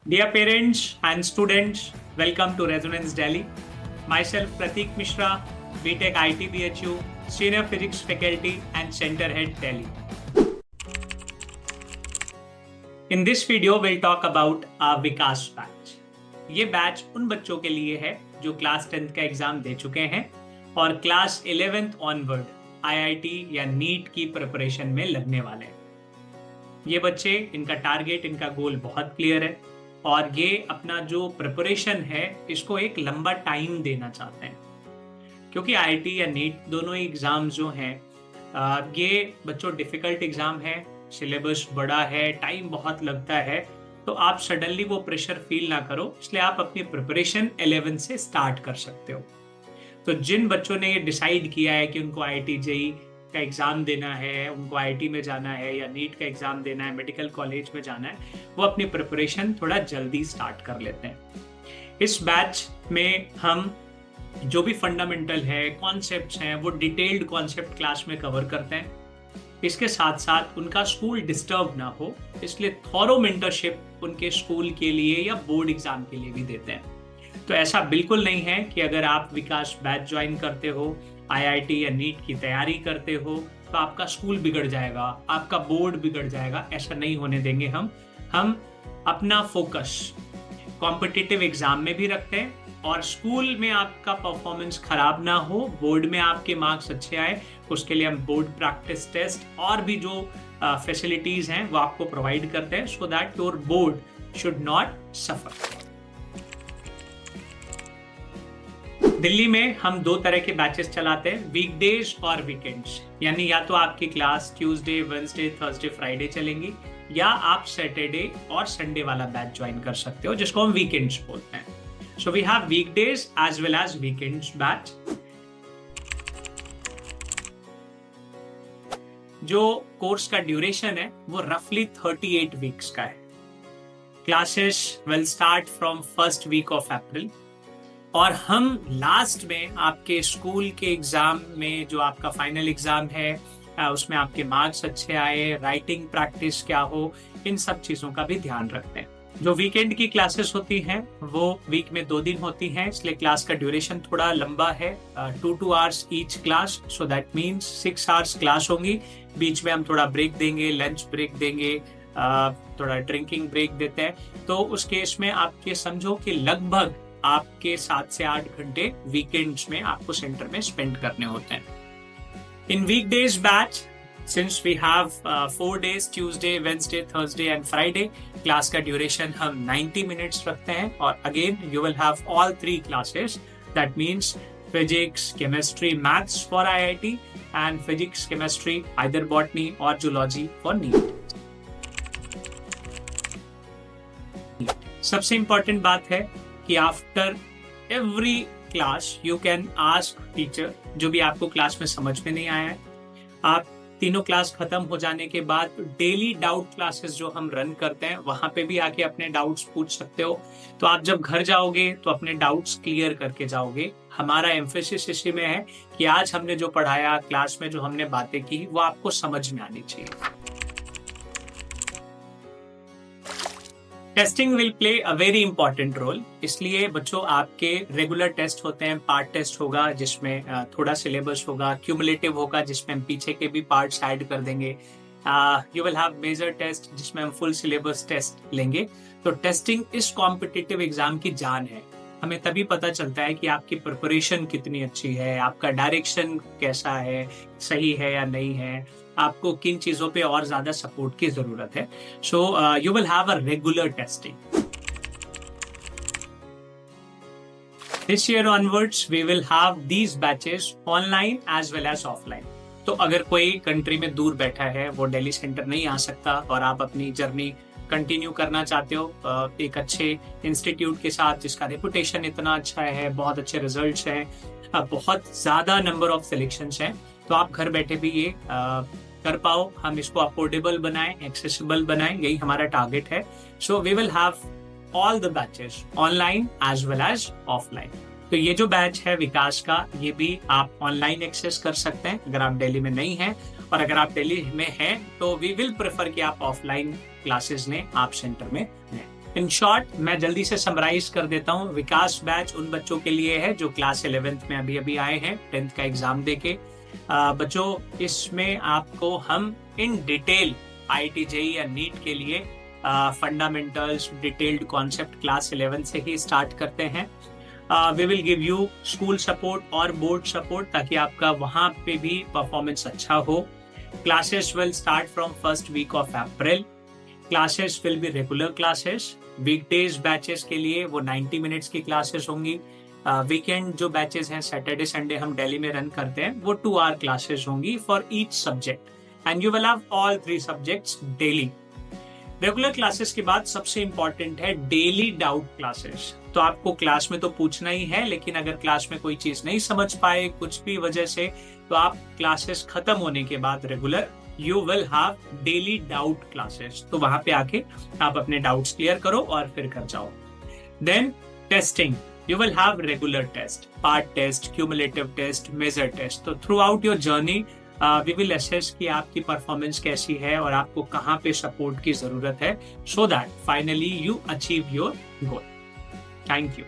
Dear parents and students, welcome to Resonance Delhi. Myself Pratik Mishra, BTech IT BHU, Senior Physics Faculty and Center Head Delhi. In this video, we'll talk about our Vikas batch. ये batch उन बच्चों के लिए है जो class 10th का exam दे चुके हैं और क्लास 11th ऑनवर्ड IIT या नीट की प्रिपरेशन में लगने वाले हैं। ये बच्चे, इनका टारगेट, इनका गोल बहुत क्लियर है और ये अपना जो प्रिपरेशन है इसको एक लंबा टाइम देना चाहते हैं, क्योंकि IIT या नीट दोनों ही एग्जाम जो हैं ये बच्चों डिफिकल्ट एग्जाम है, सिलेबस बड़ा है, टाइम बहुत लगता है, तो आप सडनली वो प्रेशर फील ना करो, इसलिए आप अपनी प्रिपरेशन 11 से स्टार्ट कर सकते हो। तो जिन बच्चों ने ये डिसाइड किया है कि उनको IIT JEE का एग्जाम देना है, उनको IIT में जाना है या नीट का एग्जाम देना है, मेडिकल कॉलेज में जाना है, वो अपनी प्रिपरेशन थोड़ा जल्दी स्टार्ट कर लेते हैं। इस बैच में हम जो भी फंडामेंटल है, कॉन्सेप्ट्स हैं, वो डिटेल्ड कॉन्सेप्ट क्लास में कवर करते हैं। इसके साथ साथ उनका स्कूल डिस्टर्ब ना हो, इसलिए थॉरो मेंटरशिप उनके स्कूल के लिए या बोर्ड एग्जाम के लिए भी देते हैं। तो ऐसा बिल्कुल नहीं है कि अगर आप विकास बैच ज्वाइन करते हो, IIT या नीट की तैयारी करते हो, तो आपका स्कूल बिगड़ जाएगा, आपका बोर्ड बिगड़ जाएगा। ऐसा नहीं होने देंगे हम अपना फोकस कॉम्पिटिटिव एग्जाम में भी रखते हैं और स्कूल में आपका परफॉर्मेंस खराब ना हो, बोर्ड में आपके मार्क्स अच्छे आए, उसके लिए हम बोर्ड प्रैक्टिस टेस्ट और भी जो फैसिलिटीज हैं वो आपको प्रोवाइड करते हैं, so that your board should not suffer. Delhi में हम दो तरह के बैचेस चलाते हैं, वीकडेज और वीकेंड्स, यानी या तो आपकी class Tuesday, Wednesday, Thursday, Friday चलेंगी या आप सैटरडे और संडे वाला बैच ज्वाइन कर सकते हो, जिसको हम वीकेंड्स बोलते हैं। So we have weekdays as well as weekends batch. जो कोर्स का ड्यूरेशन है वो रफली 38 वीक्स का है। Classes will start from first week of April और हम लास्ट में आपके स्कूल के एग्जाम में जो आपका फाइनल एग्जाम है उसमें आपके मार्क्स अच्छे आए, राइटिंग प्रैक्टिस क्या हो, इन सब चीजों का भी ध्यान रखते हैं। जो वीकेंड की क्लासेस होती हैं वो वीक में 2 दिन होती हैं, इसलिए क्लास का ड्यूरेशन थोड़ा लंबा है, 2 hours each class, so that means 6 hours class होंगी। बीच में हम थोड़ा ब्रेक देंगे, लंच ब्रेक देंगे, थोड़ा ड्रिंकिंग ब्रेक देते हैं। तो उस केस में आप ये समझो कि लगभग आपके 7 से 8 घंटे वीकेंड्स में आपको सेंटर में स्पेंड करने होते हैं। इन weekdays batch, since we have 4 days, Tuesday, Wednesday, Thursday and Friday, class का ड्यूरेशन हम 90 मिनट्स रखते हैं और again you will have all 3 classes, that means physics, chemistry, maths for IIT and physics, chemistry, either botany or zoology for NEET. सबसे important बात है कि after every class you can ask teacher, जो भी आपको क्लास में समझ में नहीं आया है। आप तीनों क्लास खत्म हो जाने के बाद डेली डाउट क्लासेस जो हम रन करते हैं वहां पे भी आके अपने डाउट्स पूछ सकते हो। तो आप जब घर जाओगे तो अपने डाउट्स क्लियर करके जाओगे। हमारा एम्फेसिस इसी में है कि आज हमने जो पढ़ाया, क्लास में जो हमने बातें की, वो आपको समझ में आनी चाहिए। Testing will play a very important role, इसलिए बच्चों आपके रेगुलर टेस्ट होते हैं, पार्ट टेस्ट होगा जिसमें थोड़ा सिलेबस होगा, क्यूमुलेटिव होगा जिसमें हम पीछे के भी पार्ट्स ऐड कर देंगे, you will have major test जिसमें हम फुल सिलेबस टेस्ट लेंगे। तो टेस्टिंग इस कॉम्पिटिटिव एग्जाम की जान है। हमें तभी पता चलता है कि आपकी प्रिपरेशन कितनी अच्छी है, आपका डायरेक्शन कैसा है, सही है या नहीं है, आपको किन चीजों पे और ज्यादा सपोर्ट की जरूरत है। So you will have a regular testing. This year onwards we will have these batches online as well as offline. तो अगर कोई कंट्री में दूर बैठा है, वो दिल्ली सेंटर नहीं आ सकता और आप अपनी जर्नी कंटिन्यू करना चाहते हो एक अच्छे इंस्टीट्यूट के साथ जिसका रेपुटेशन इतना अच्छा है, बहुत अच्छे रिजल्ट्स हैं, बहुत ज्यादा नंबर ऑफ सिलेक्शंस हैं, तो आप घर बैठे भी ये कर पाओ, हम इसको अफोर्डेबल बनाएं, एक्सेसिबल बनाएं, यही हमारा टारगेट है। So we will have all the batches online as well as offline. तो ये जो बैच है विकास का, ये भी आप ऑनलाइन एक्सेस कर सकते हैं अगर आप दिल्ली में नहीं हैं, और अगर आप दिल्ली में हैं तो वी विल प्रेफर कि आप ऑफलाइन क्लासेस लें, आप सेंटर में हैं। इन शॉर्ट मैं जल्दी से समराइज कर देता हूँ। विकास बैच उन बच्चों के लिए है जो क्लास 11th में अभी अभी आए हैं 10th का एग्जाम देके। बच्चों, इसमें आपको हम इन डिटेल IIT JEE या नीट के लिए फंडामेंटल्स, डिटेल्ड कॉन्सेप्ट क्लास 11 से ही स्टार्ट करते हैं। We will give you school support और बोर्ड सपोर्ट ताकि आपका वहां पे भी परफॉर्मेंस अच्छा हो। Classes will start from first week of April. Classes will be regular classes. Weekdays batches के लिए वो 90 मिनट्स की क्लासेस होंगी। वीकेंड जो बैचेस हैं सैटरडे संडे हम दिल्ली में रन करते हैं, वो 2 आवर क्लासेस होंगी for each subject and you will have all 3 subjects daily. Regular classes के बाद सबसे इंपॉर्टेंट है डेली डाउट क्लासेस। तो आपको क्लास में तो पूछना ही है, लेकिन अगर क्लास में कोई चीज नहीं समझ पाए कुछ भी वजह से, तो आप क्लासेस खत्म होने के बाद regular you will have daily doubt classes. तो वहां पे आके आप अपने डाउट्स क्लियर करो और फिर कर जाओ। Then testing, you will have regular test, part test, cumulative test, major test. तो throughout your journey we will assess कि आपकी परफॉर्मेंस कैसी है और आपको कहाँ पे सपोर्ट की जरूरत है, so that finally you achieve your goal. Thank you.